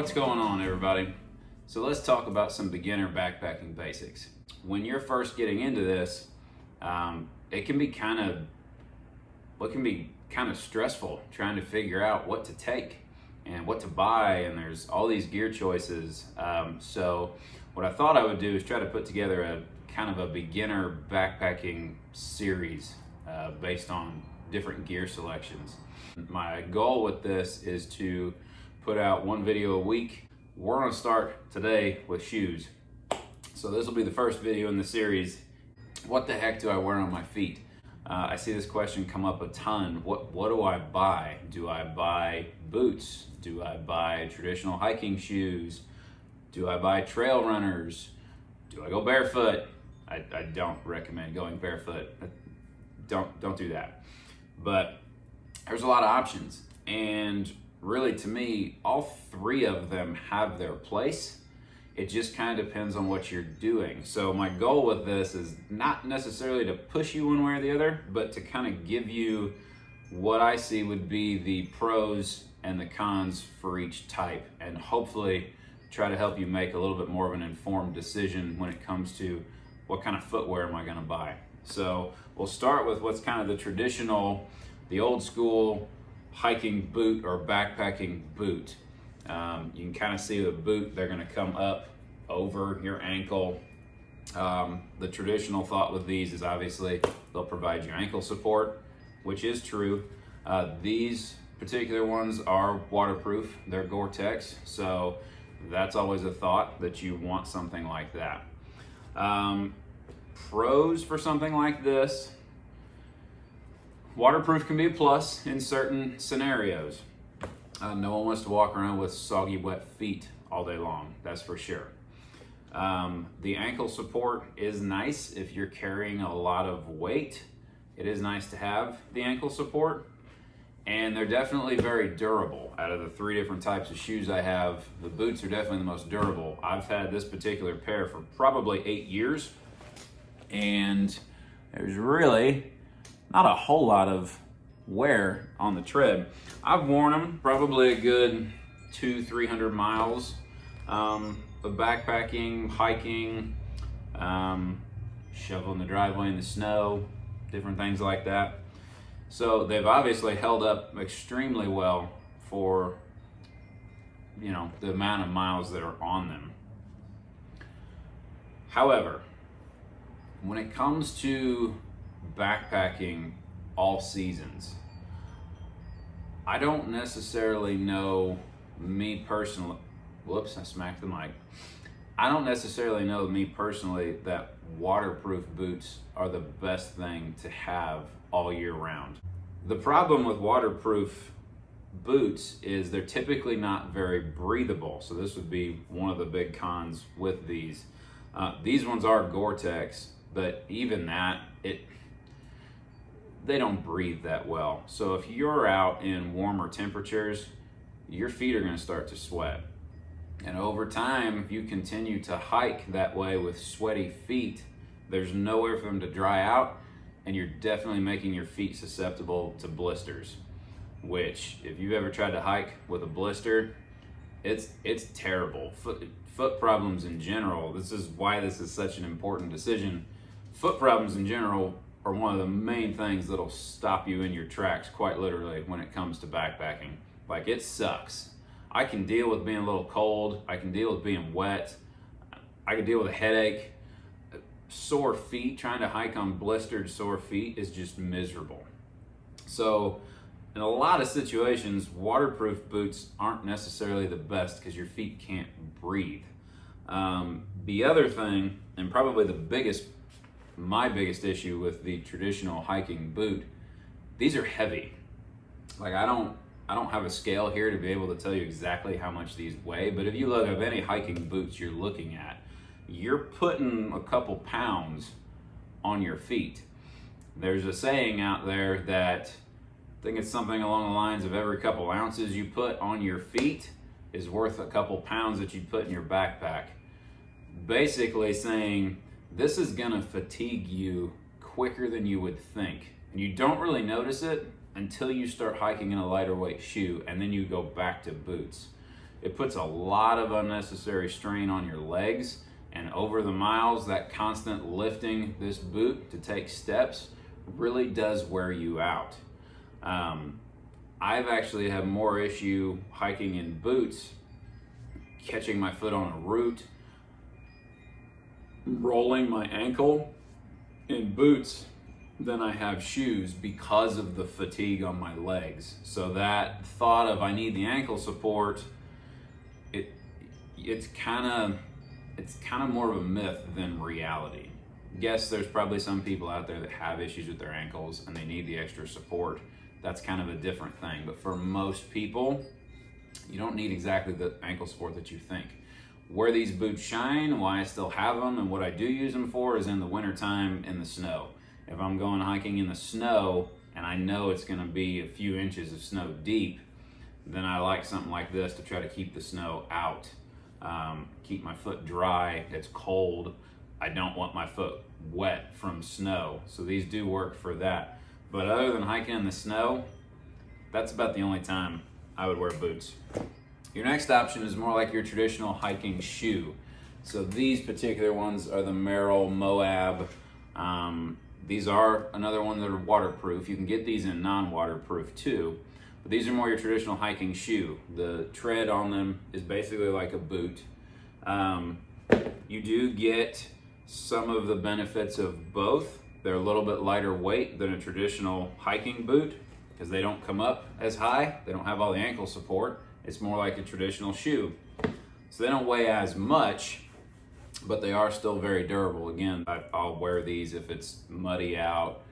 What's going on, everybody? So let's talk about some beginner backpacking basics. When you're first getting into this, it can be kind of stressful trying to figure out what to take and what to buy, and there's all these gear choices. So what I thought I would do is try to put together a kind of a beginner backpacking series based on different gear selections. My goal with this is to put out one video a week. We're gonna start today with shoes. So this will be the first video in the series. What the heck do I wear on my feet? I see this question come up a ton. What do I buy? Do I buy boots? Do I buy traditional hiking shoes? Do I buy trail runners? Do I go barefoot? I don't recommend going barefoot. Don't do that. But there's a lot of options, and really, to me, all three of them have their place. It just kind of depends on what you're doing. So my goal with this is not necessarily to push you one way or the other, but to kind of give you what I see would be the pros and the cons for each type, and hopefully try to help you make a little bit more of an informed decision when it comes to what kind of footwear am I gonna buy. So we'll start with what's kind of the traditional, the old school hiking boot or backpacking boot. You can kind of see the boot, they're gonna come up over your ankle. The traditional thought with these is obviously they'll provide you ankle support, which is true. These particular ones are waterproof, they're Gore-Tex, so that's always a thought that you want something like that. Pros for something like this: waterproof can be a plus in certain scenarios. No one wants to walk around with soggy, wet feet all day long, that's for sure. The ankle support is nice if you're carrying a lot of weight. It is nice to have the ankle support, and they're definitely very durable. Out of the three different types of shoes I have, the boots are definitely the most durable. I've had this particular pair for probably 8 years, and there's really not a whole lot of wear on the tread. I've worn them probably a good 200-300 miles of backpacking, hiking, shoveling the driveway in the snow, different things like that. So they've obviously held up extremely well for, you know, the amount of miles that are on them. However, when it comes to backpacking all seasons, I don't necessarily know, me personally, whoops, I smacked the mic. I don't necessarily know, me personally, that waterproof boots are the best thing to have all year round. The problem with waterproof boots is they're typically not very breathable, so this would be one of the big cons with these. These ones are Gore-Tex, but even that, they don't breathe that well. So if you're out in warmer temperatures, your feet are gonna start to sweat. And over time, if you continue to hike that way with sweaty feet, there's nowhere for them to dry out, and you're definitely making your feet susceptible to blisters, which, if you've ever tried to hike with a blister, it's terrible. Foot problems in general, this is why this is such an important decision. Foot problems in general are one of the main things that'll stop you in your tracks, quite literally, when it comes to backpacking. Like, it sucks. I can deal with being a little cold, I can deal with being wet, I can deal with a headache. Sore feet, trying to hike on blistered sore feet is just miserable. So in a lot of situations, waterproof boots aren't necessarily the best because your feet can't breathe. The other thing, and probably my biggest issue with the traditional hiking boot, these are heavy. Like, I don't have a scale here to be able to tell you exactly how much these weigh, but if you look at any hiking boots you're looking at, you're putting a couple pounds on your feet. There's a saying out there that, I think it's something along the lines of every couple ounces you put on your feet is worth a couple pounds that you put in your backpack. Basically saying, this is gonna fatigue you quicker than you would think. And you don't really notice it until you start hiking in a lighter weight shoe, and then you go back to boots. it puts a lot of unnecessary strain on your legs, and over the miles, that constant lifting this boot to take steps really does wear you out. I've actually had more issue hiking in boots, catching my foot on a root, rolling my ankle in boots than I have shoes because of the fatigue on my legs. So that thought of I need the ankle support, it's kind of more of a myth than reality. Yes, there's probably some people out there that have issues with their ankles and they need the extra support. That's kind of a different thing. But for most people, you don't need exactly the ankle support that you think. Where these boots shine, why I still have them, and what I do use them for is in the wintertime in the snow. If I'm going hiking in the snow and I know it's gonna be a few inches of snow deep, then I like something like this to try to keep the snow out. Keep my foot dry, it's cold. I don't want my foot wet from snow. So these do work for that. But other than hiking in the snow, that's about the only time I would wear boots. Your next option is more like your traditional hiking shoe. So these particular ones are the Merrell Moab. These are another one that are waterproof. You can get these in non-waterproof too. But these are more your traditional hiking shoe. The tread on them is basically like a boot. You do get some of the benefits of both. They're a little bit lighter weight than a traditional hiking boot because they don't come up as high. They don't have all the ankle support. It's more like a traditional shoe. So they don't weigh as much, but they are still very durable. Again, I'll wear these if it's muddy out,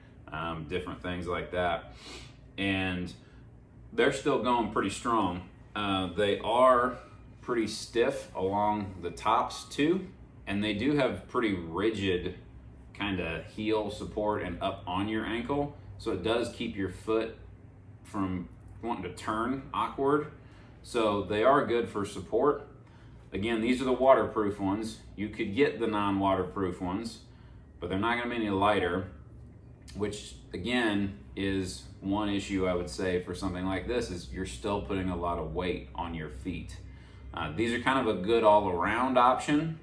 different things like that. And they're still going pretty strong. They are pretty stiff along the tops too, and they do have pretty rigid kind of heel support and up on your ankle. So it does keep your foot from wanting to turn awkward. So they are good for support. Again, these are the waterproof ones. You could get the non-waterproof ones, but they're not gonna be any lighter, which again is one issue I would say for something like this is you're still putting a lot of weight on your feet. These are kind of a good all-around option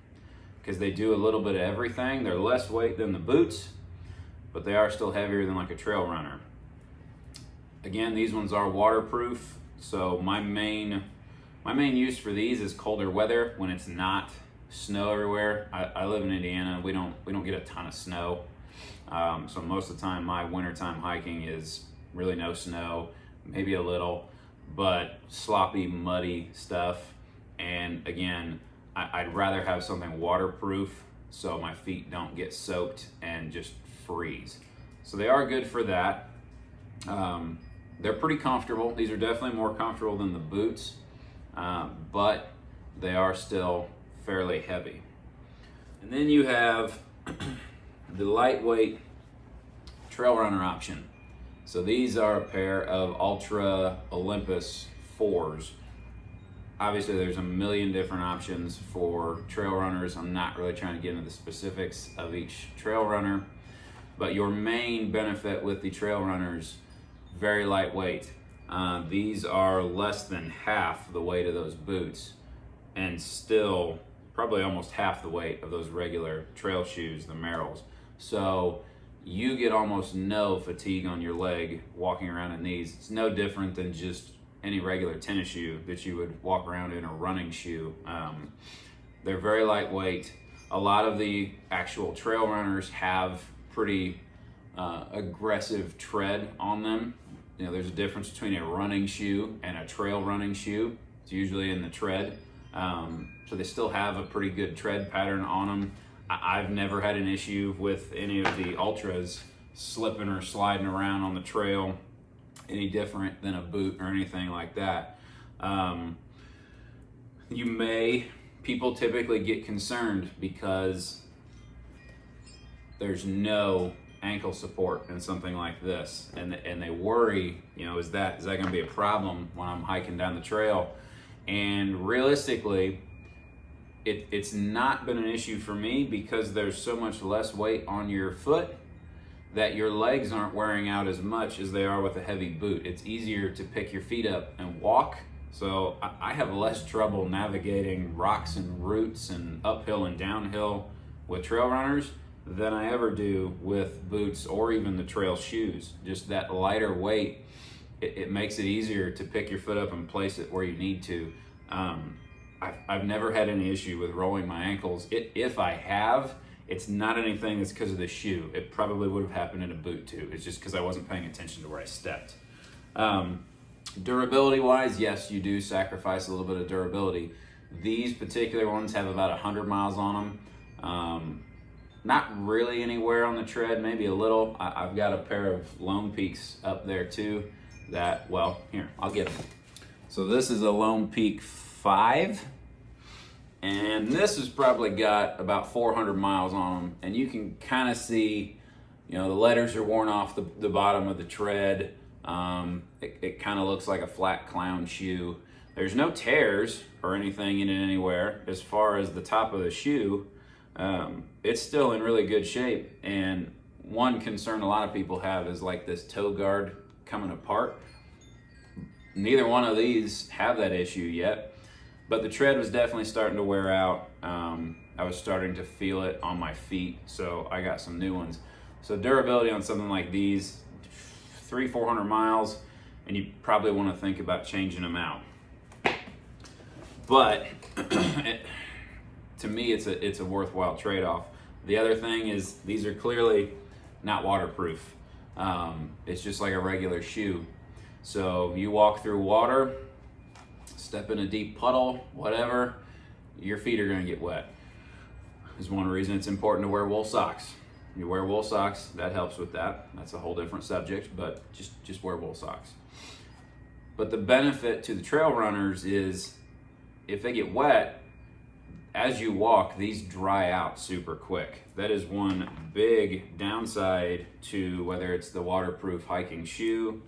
because they do a little bit of everything. They're less weight than the boots, but they are still heavier than like a trail runner. Again, these ones are waterproof. So my main use for these is colder weather when it's not snow everywhere. I live in Indiana. We don't get a ton of snow. So most of the time my wintertime hiking is really no snow, maybe a little, but sloppy, muddy stuff. And again, I'd rather have something waterproof so my feet don't get soaked and just freeze. So they are good for that. They're pretty comfortable. These are definitely more comfortable than the boots, but they are still fairly heavy. And then you have the lightweight trail runner option. So these are a pair of Ultra Olympus 4s. Obviously there's a million different options for trail runners. I'm not really trying to get into the specifics of each trail runner, but your main benefit with the trail runners, very lightweight. These are less than half the weight of those boots and still probably almost half the weight of those regular trail shoes, the Merrells. So you get almost no fatigue on your leg walking around in these. It's no different than just any regular tennis shoe that you would walk around in, a running shoe. They're very lightweight. A lot of the actual trail runners have pretty aggressive tread on them. You know, there's a difference between a running shoe and a trail running shoe. It's usually in the tread. So they still have a pretty good tread pattern on them. I've never had an issue with any of the Ultras slipping or sliding around on the trail any different than a boot or anything like that. People typically get concerned because there's no ankle support in something like this, and they worry, you know, is that going to be a problem when I'm hiking down the trail? And realistically, it's not been an issue for me because there's so much less weight on your foot that your legs aren't wearing out as much as they are with a heavy boot. It's easier to pick your feet up and walk So I have less trouble navigating rocks and roots and uphill and downhill with trail runners than I ever do with boots or even the trail shoes. Just that lighter weight, it makes it easier to pick your foot up and place it where you need to. I've never had any issue with rolling my ankles. If I have, it's not anything that's because of the shoe. It probably would have happened in a boot too. It's just because I wasn't paying attention to where I stepped. Durability wise, yes, you do sacrifice a little bit of durability. These particular ones have about 100 miles on them. Not really anywhere on the tread, maybe a little. I've got a pair of Lone Peaks up there too that, well, here, I'll get them. So this is a Lone Peak 5, and this has probably got about 400 miles on them, and you can kind of see, you know, the letters are worn off the bottom of the tread. It kind of looks like a flat clown shoe. There's no tears or anything in it anywhere. As far as the top of the shoe, it's still in really good shape. And one concern a lot of people have is like this toe guard coming apart. Neither one of these have that issue yet, but the tread was definitely starting to wear out. I was starting to feel it on my feet, so I got some new ones. So durability on something like these, 300-400 miles, and you probably want to think about changing them out. But to me, it's a worthwhile trade-off. The other thing is these are clearly not waterproof. It's just like a regular shoe. So you walk through water, step in a deep puddle, whatever, your feet are going to get wet. There's one reason it's important to wear wool socks. You wear wool socks, that helps with that. That's a whole different subject, but just wear wool socks. But the benefit to the trail runners is if they get wet, as you walk, these dry out super quick. That is one big downside to whether it's the waterproof hiking shoe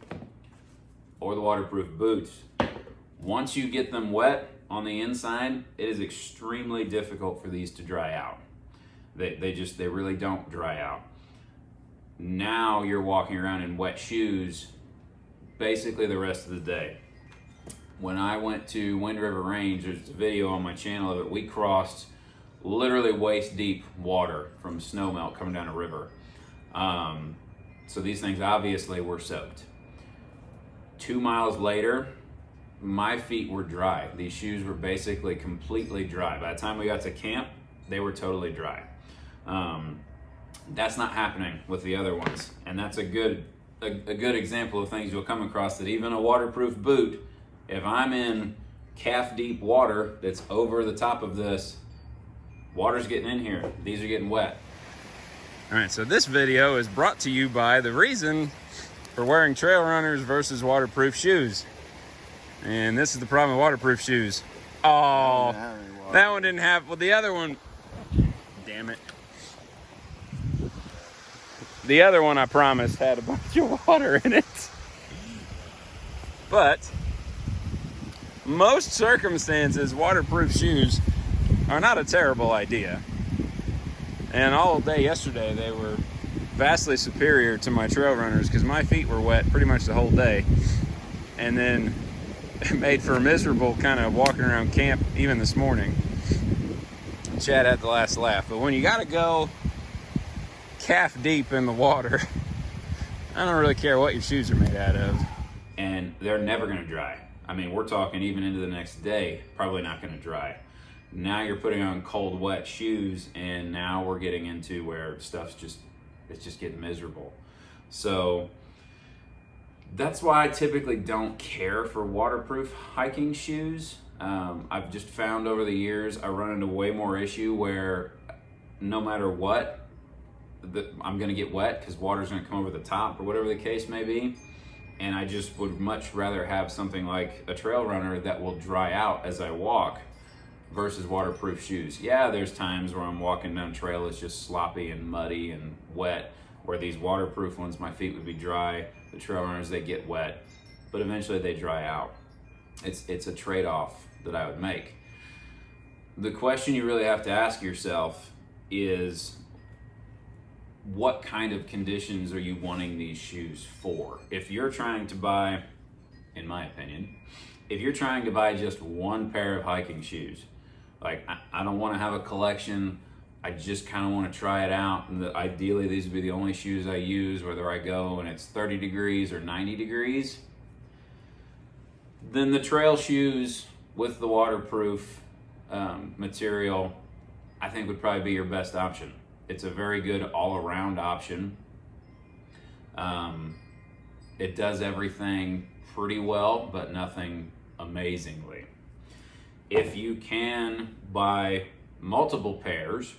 or the waterproof boots. Once you get them wet on the inside, it is extremely difficult for these to dry out. They really don't dry out. Now you're walking around in wet shoes basically the rest of the day. When I went to Wind River Range, there's a video on my channel of it. We crossed literally waist deep water from snow melt coming down a river. So these things obviously were soaked. 2 miles later, my feet were dry. These shoes were basically completely dry. By the time we got to camp, they were totally dry. That's not happening with the other ones. And that's a good example of things you'll come across, that even a waterproof boot, if I'm in calf deep water that's over the top of this, water's getting in here. These are getting wet. All right, so this video is brought to you by the reason for wearing trail runners versus waterproof shoes. And this is the problem with waterproof shoes. Oh, that one didn't have, well, the other one, damn it. The other one, I promised, had a bunch of water in it. But most circumstances, waterproof shoes are not a terrible idea. And all day yesterday, they were vastly superior to my trail runners because my feet were wet pretty much the whole day. And then it made for a miserable kind of walking around camp even this morning. Chad had the last laugh. But when you got to go calf deep in the water, I don't really care what your shoes are made out of. And they're never going to dry. I mean, we're talking even into the next day, probably not going to dry. Now you're putting on cold, wet shoes, and now we're getting into where stuff's it's just getting miserable. So that's why I typically don't care for waterproof hiking shoes. I've just found over the years, I run into way more issue where no matter what, I'm going to get wet because water's going to come over the top or whatever the case may be. And I just would much rather have something like a trail runner that will dry out as I walk versus waterproof shoes. Yeah, there's times where I'm walking down trail, it's just sloppy and muddy and wet, where these waterproof ones, my feet would be dry. The trail runners, they get wet, but eventually they dry out. It's a trade-off that I would make. The question you really have to ask yourself is, what kind of conditions are you wanting these shoes for? If you're trying to buy, in my opinion, if you're trying to buy just one pair of hiking shoes, like I don't want to have a collection, I just kind of want to try it out, and ideally these would be the only shoes I use, whether I go and it's 30 degrees or 90 degrees, then the trail shoes with the waterproof material, I think would probably be your best option. It's a very good all-around option. It does everything pretty well, but nothing amazingly. If you can buy multiple pairs,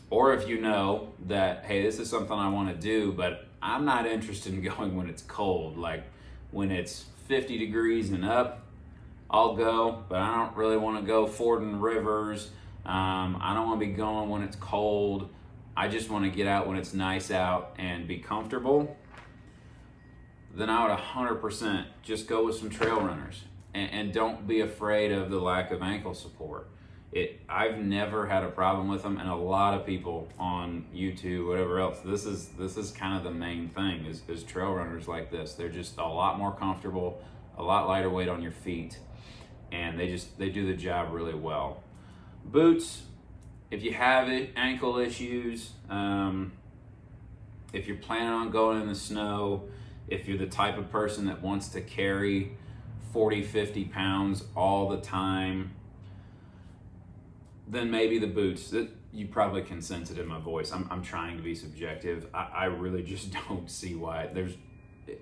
or if you know that, hey, this is something I want to do, but I'm not interested in going when it's cold, like when it's 50 degrees and up, I'll go, but I don't really want to go fording rivers. I don't want to be going when it's cold. I just want to get out when it's nice out and be comfortable. Then I would 100% just go with some trail runners, and don't be afraid of the lack of ankle support. I've never had a problem with them, and a lot of people on YouTube, whatever else, this is kind of the main thing is trail runners like this. They're just a lot more comfortable, a lot lighter weight on your feet, and they do the job really well. Boots, if you have ankle issues, if you're planning on going in the snow, if you're the type of person that wants to carry 40, 50 pounds all the time, then maybe the boots. You probably can sense it in my voice. I'm trying to be subjective. I really just don't see why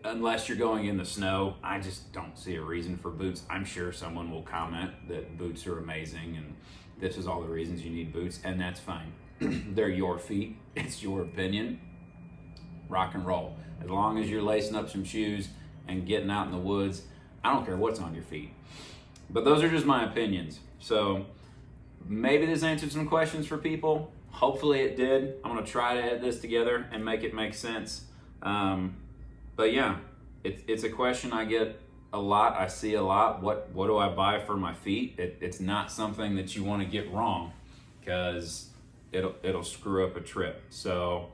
unless you're going in the snow, I just don't see a reason for boots. I'm sure someone will comment that boots are amazing and this is all the reasons you need boots, and that's fine. They're your feet. It's your opinion. Rock and roll. As long as you're lacing up some shoes and getting out in the woods, I don't care what's on your feet. But those are just my opinions. So maybe this answered some questions for people. Hopefully it did. I'm gonna try to edit this together and make it make sense. But yeah, it's a question I get a lot. I see a lot. What do I buy for my feet? It's not something that you want to get wrong, because it'll screw up a trip. So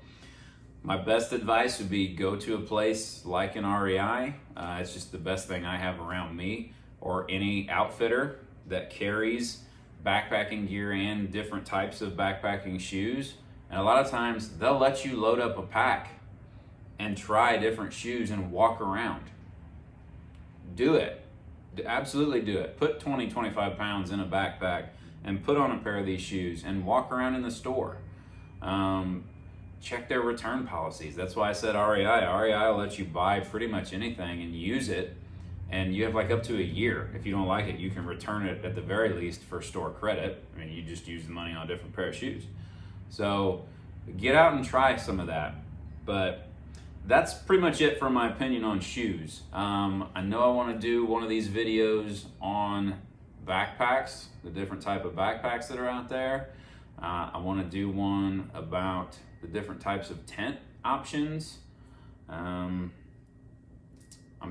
my best advice would be go to a place like an REI. It's just the best thing I have around me, or any outfitter that carries backpacking gear and different types of backpacking shoes. And a lot of times they'll let you load up a pack and try different shoes and walk around. Do it. Absolutely do it. Put 20, 25 pounds in a backpack and put on a pair of these shoes and walk around in the store. Check their return policies. That's why I said REI. REI will let you buy pretty much anything and use it, and you have like up to a year. If you don't like it, you can return it at the very least for store credit. I mean, you just use the money on a different pair of shoes. So get out and try some of that. But that's pretty much it for my opinion on shoes. I know I want to do one of these videos on backpacks, the different type of backpacks that are out there. I want to do one about the different types of tent options. I'm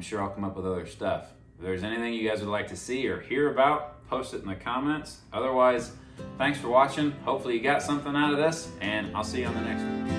sure I'll come up with other stuff. If there's anything you guys would like to see or hear about, post it in the comments. Otherwise, thanks for watching. Hopefully you got something out of this, and I'll see you on the next one.